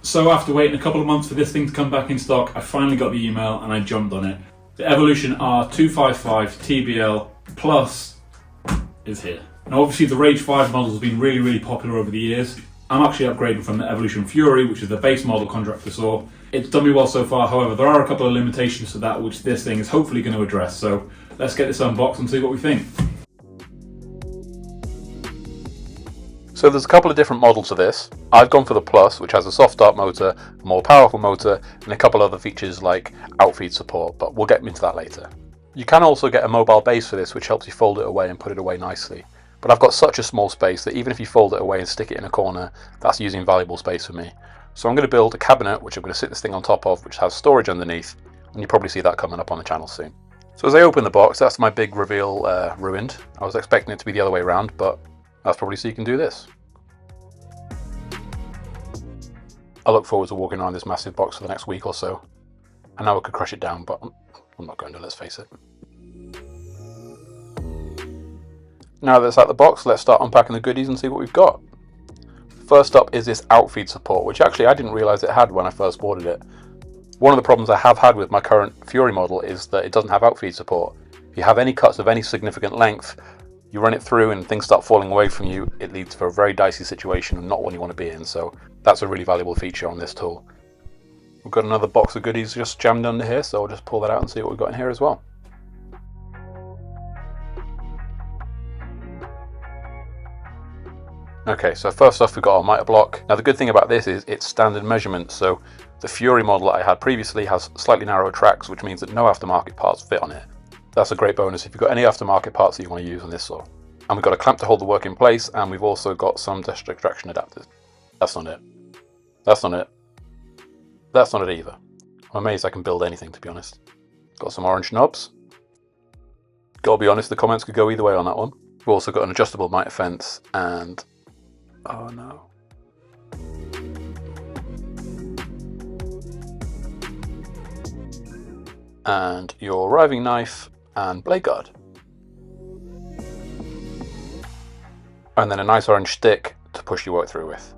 So after waiting a couple of months for this thing to come back in stock, I finally got the email and I jumped on it. The Evolution R255TBL Plus is here. Now obviously the Rage 5 models have been really popular over the years. I'm actually upgrading from the Evolution Fury, which is the base model contractor saw. It's done me well so far, however there are a couple of limitations to that which this thing is hopefully going to address. So let's get this unboxed and see what we think. So there's a couple of different models of this. I've gone for the Plus, which has a soft start motor, a more powerful motor, and a couple other features like Outfeed support, but we'll get into that later. You can also get a mobile base for this, which helps you fold it away and put it away nicely. But I've got such a small space that even if you fold it away and stick it in a corner, that's using valuable space for me. So I'm going to build a cabinet, which I'm going to sit this thing on top of, which has storage underneath, and you'll probably see that coming up on the channel soon. So as I open the box, that's my big reveal ruined. I was expecting it to be the other way around, but that's probably so you can do this. I look forward to walking around this massive box for the next week or so. I know I could crush it down, but I'm not going to, let's face it. Now that it's out the box, let's start unpacking the goodies and see what we've got. First up is this Outfeed support, which actually I didn't realise it had when I first ordered it. One of the problems I have had with my current Fury model is that it doesn't have Outfeed support. If you have any cuts of any significant length, you run it through and things start falling away from you, it leads to a very dicey situation and not one you want to be in, so that's a really valuable feature on this tool. We've got another box of goodies just jammed under here, so I'll just pull that out and see what we've got in here as well. Okay, so first off we've got our miter block. Now the good thing about this is it's standard measurement, so the Fury model that I had previously has slightly narrower tracks, which means that no aftermarket parts fit on it. That's a great bonus if you've got any aftermarket parts that you want to use on this saw. And we've got a clamp to hold the work in place, and we've also got some dust extraction adapters. That's not it. That's not it. That's not it either. I'm amazed I can build anything, to be honest. Got some orange knobs. Gotta be honest, the comments could go either way on that one. We've also got an adjustable miter fence and... oh no. And your riving knife and blade guard. And then a nice orange stick to push your work through with.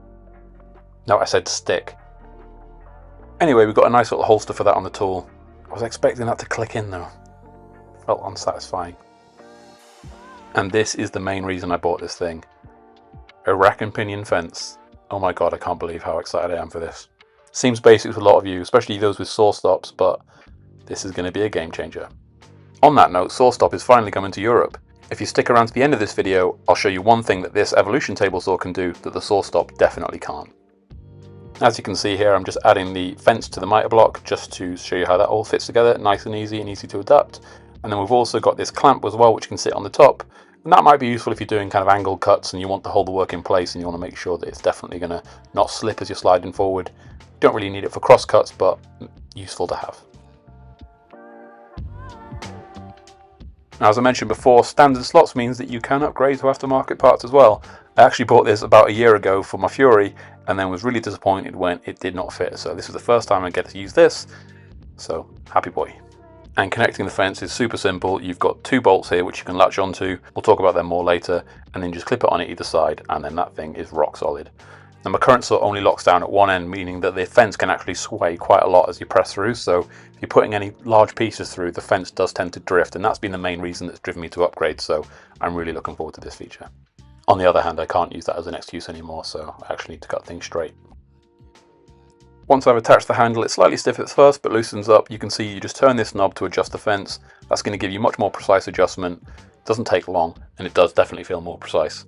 No, I said stick. Anyway, we've got a nice little holster for that on the tool. I was expecting that to click in though. Felt unsatisfying. And this is the main reason I bought this thing. A rack and pinion fence. Oh my god, I can't believe how excited I am for this. Seems basic to a lot of you, especially those with saw stops, but this is going to be a game changer. On that note, SawStop is finally coming to Europe. If you stick around to the end of this video, I'll show you one thing that this Evolution table saw can do that the SawStop definitely can't. As you can see here, I'm just adding the fence to the miter block just to show you how that all fits together, nice and easy to adapt. And then we've also got this clamp as well, which can sit on the top. And that might be useful if you're doing kind of angled cuts and you want to hold the work in place and you want to make sure that it's definitely going to not slip as you're sliding forward. You don't really need it for cross cuts, but useful to have. Now, as I mentioned before, standard slots means that you can upgrade to aftermarket parts as well. I actually bought this about a year ago for my Fury and then was really disappointed when it did not fit. So this is the first time I get to use this, so happy boy. And connecting the fence is super simple. You've got two bolts here which you can latch onto. We'll talk about them more later, and then just clip it on either side and then that thing is rock solid. Now my current saw only locks down at one end, meaning that the fence can actually sway quite a lot as you press through, so if you're putting any large pieces through, the fence does tend to drift, and that's been the main reason that's driven me to upgrade, so I'm really looking forward to this feature. On the other hand, I can't use that as an excuse anymore, so I actually need to cut things straight. Once I've attached the handle, it's slightly stiff at first, but loosens up. You can see you just turn this knob to adjust the fence. That's going to give you much more precise adjustment. It doesn't take long, and it does definitely feel more precise.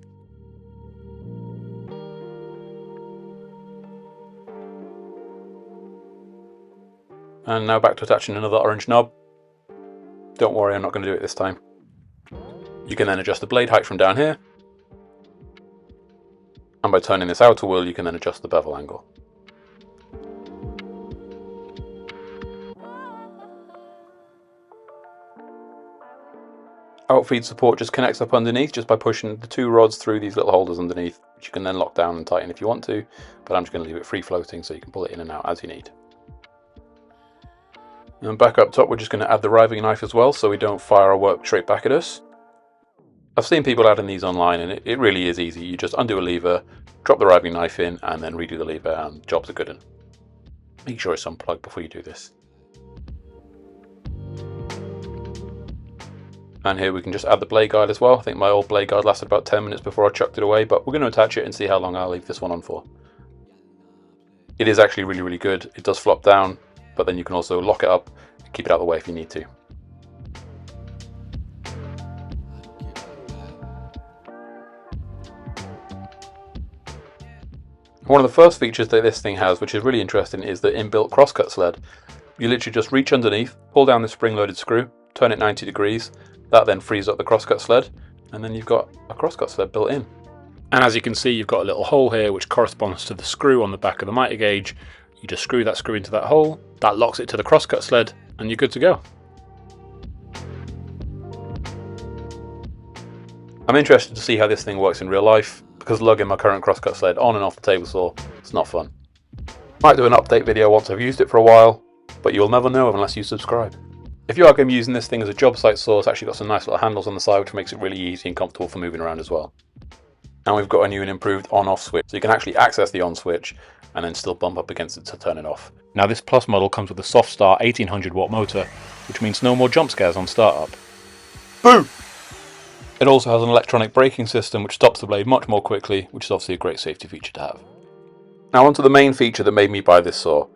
And now back to attaching another orange knob. Don't worry, I'm not going to do it this time. You can then adjust the blade height from down here. And by turning this outer wheel, you can then adjust the bevel angle. Outfeed support just connects up underneath just by pushing the two rods through these little holders underneath, which you can then lock down and tighten if you want to, but I'm just going to leave it free floating so you can pull it in and out as you need. And back up top, we're just going to add the riving knife as well, so we don't fire our work straight back at us. I've seen people adding these online, and it really is easy. You just undo a lever, drop the riving knife in, and then redo the lever, and jobs are good. Make sure it's unplugged before you do this. And here we can just add the blade guide as well. I think my old blade guide lasted about 10 minutes before I chucked it away, but we're going to attach it and see how long I'll leave this one on for. It is actually really, really good. It does flop down, but then you can also lock it up and keep it out of the way if you need to. One of the first features that this thing has, which is really interesting, is the inbuilt crosscut sled. You literally just reach underneath, pull down the spring-loaded screw, turn it 90 degrees. That then frees up the crosscut sled, and then you've got a crosscut sled built in. And as you can see, you've got a little hole here which corresponds to the screw on the back of the mitre gauge. You just screw that screw into that hole, that locks it to the crosscut sled, and you're good to go. I'm interested to see how this thing works in real life, because lugging my current crosscut sled on and off the table saw, it's not fun. Might do an update video once I've used it for a while, but you'll never know unless you subscribe. If you are going to be using this thing as a job site saw, it's actually got some nice little handles on the side, which makes it really easy and comfortable for moving around as well. And we've got a new and improved on-off switch, so you can actually access the on switch and then still bump up against it to turn it off. Now this Plus model comes with a soft start 1800 watt motor, which means no more jump scares on startup. Boo! It also has an electronic braking system which stops the blade much more quickly, which is obviously a great safety feature to have. Now onto the main feature that made me buy this saw,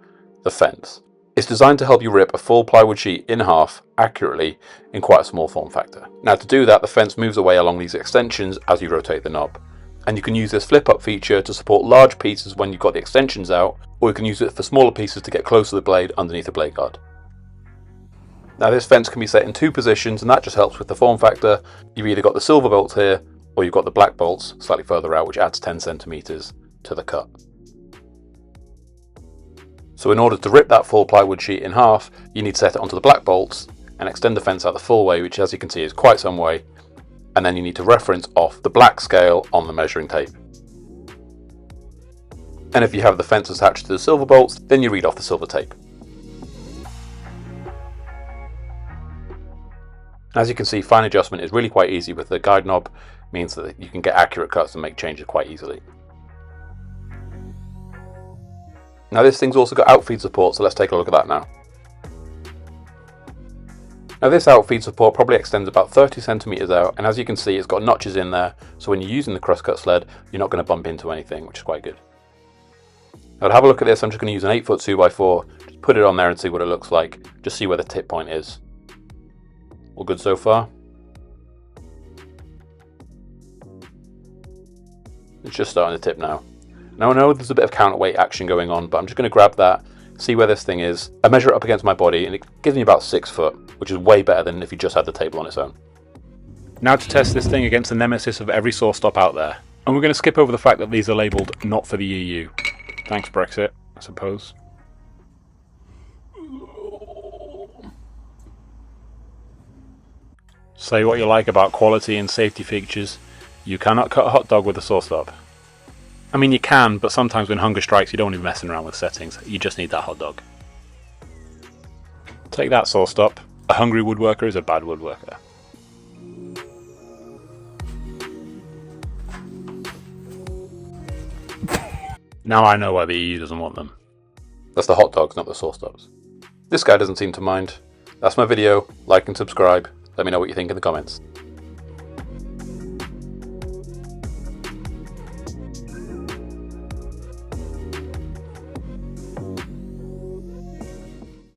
the fence. It's designed to help you rip a full plywood sheet in half accurately in quite a small form factor. Now to do that, the fence moves away along these extensions as you rotate the knob. And you can use this flip up feature to support large pieces when you've got the extensions out, or you can use it for smaller pieces to get close to the blade underneath the blade guard. Now this fence can be set in two positions, and that just helps with the form factor. You've either got the silver bolts here, or you've got the black bolts slightly further out, which adds 10 centimeters to the cut. So in order to rip that full plywood sheet in half, you need to set it onto the black bolts and extend the fence out the full way, which as you can see is quite some way. And then you need to reference off the black scale on the measuring tape. And if you have the fence attached to the silver bolts, then you read off the silver tape. As you can see, fine adjustment is really quite easy with the guide knob, means that you can get accurate cuts and make changes quite easily. Now this thing's also got outfeed support, so let's take a look at that now. Now this outfeed support probably extends about 30 centimeters out, and as you can see it's got notches in there, so when you're using the crosscut sled you're not going to bump into anything, which is quite good. Now to have a look at this, I'm just going to use an 8-foot 2x4, just put it on there and see what it looks like, just see where the tip point is. All good so far? It's just starting to tip now. Now I know there's a bit of counterweight action going on, but I'm just going to grab that, see where this thing is. I measure it up against my body and it gives me about 6 foot, which is way better than if you just had the table on its own. Now to test this thing against the nemesis of every saw stop out there. And we're going to skip over the fact that these are labelled not for the EU. Thanks Brexit, I suppose. Say what you like about quality and safety features, you cannot cut a hot dog with a saw stop. I mean you can, but sometimes when hunger strikes you don't want to be messing around with settings, you just need that hot dog. Take that saw stop, a hungry woodworker is a bad woodworker. Now I know why the EU doesn't want them. That's the hot dogs, not the saw stops. This guy doesn't seem to mind. That's my video, like and subscribe, let me know what you think in the comments.